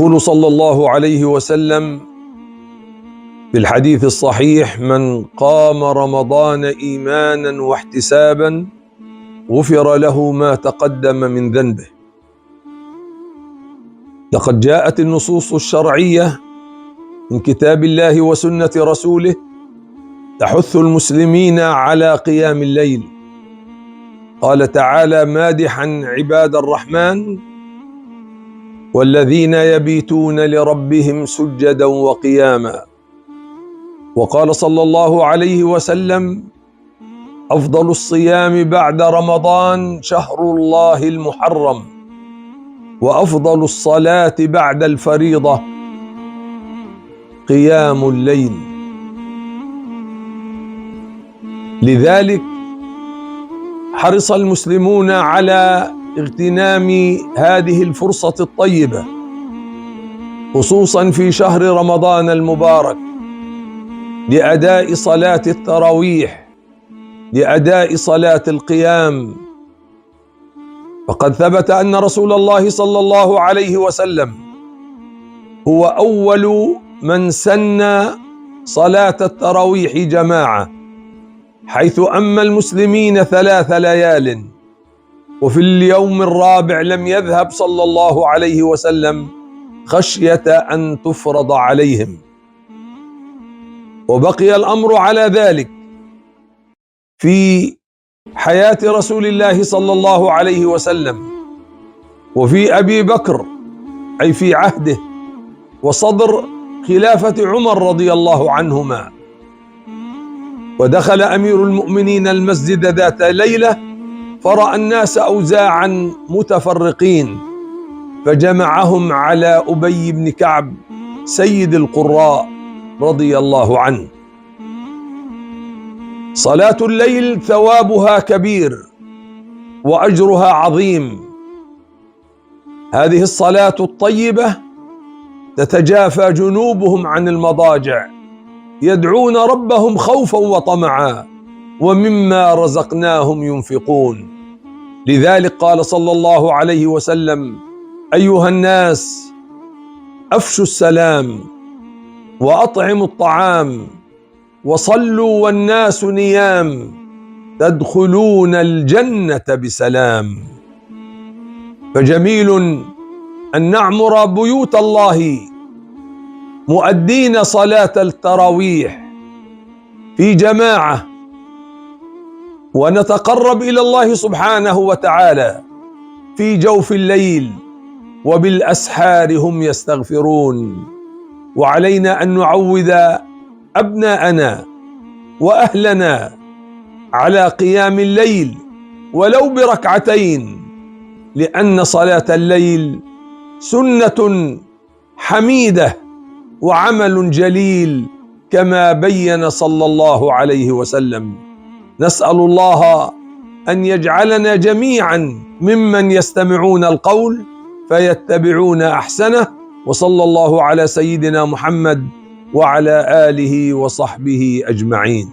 يقول صلى الله عليه وسلم في الحديث الصحيح: من قام رمضان إيمانا واحتسابا غفر له ما تقدم من ذنبه. لقد جاءت النصوص الشرعية من كتاب الله وسنة رسوله تحث المسلمين على قيام الليل. قال تعالى مادحا عباد الرحمن: والذين يبيتون لربهم سجدا وقياما. وقال صلى الله عليه وسلم: أفضل الصيام بعد رمضان شهر الله المحرم، وأفضل الصلاة بعد الفريضة قيام الليل. لذلك حرص المسلمون على اغتنام هذه الفرصة الطيبة، خصوصا في شهر رمضان المبارك، لأداء صلاة التراويح، لأداء صلاة القيام. فقد ثبت أن رسول الله صلى الله عليه وسلم هو أول من سن صلاة التراويح جماعة، حيث أما المسلمين 3 ليال، وفي اليوم الرابع لم يذهب صلى الله عليه وسلم خشية أن تفرض عليهم. وبقي الأمر على ذلك في حياة رسول الله صلى الله عليه وسلم، وفي أبي بكر أي في عهده، وصدر خلافة عمر رضي الله عنهما. ودخل أمير المؤمنين المسجد ذات ليلة فرأى الناس أوزاعا متفرقين، فجمعهم على أبي بن كعب سيد القراء رضي الله عنه. صلاة الليل ثوابها كبير وأجرها عظيم. هذه الصلاة الطيبة تتجافى جنوبهم عن المضاجع، يدعون ربهم خوفا وطمعا، ومما رزقناهم ينفقون. لذلك قال صلى الله عليه وسلم: أيها الناس أفشوا السلام وأطعموا الطعام وصلوا والناس نيام، تدخلون الجنة بسلام. فجميل أن نعمر بيوت الله مؤدين صلاة التراويح في جماعة، ونتقرب إلى الله سبحانه وتعالى في جوف الليل، وبالأسحار هم يستغفرون. وعلينا أن نعود أبناءنا وأهلنا على قيام الليل ولو بركعتين، لأن صلاة الليل سنة حميدة وعمل جليل كما بين صلى الله عليه وسلم. نسأل الله أن يجعلنا جميعا ممن يستمعون القول فيتبعون أحسنه، وصلى الله على سيدنا محمد وعلى آله وصحبه أجمعين.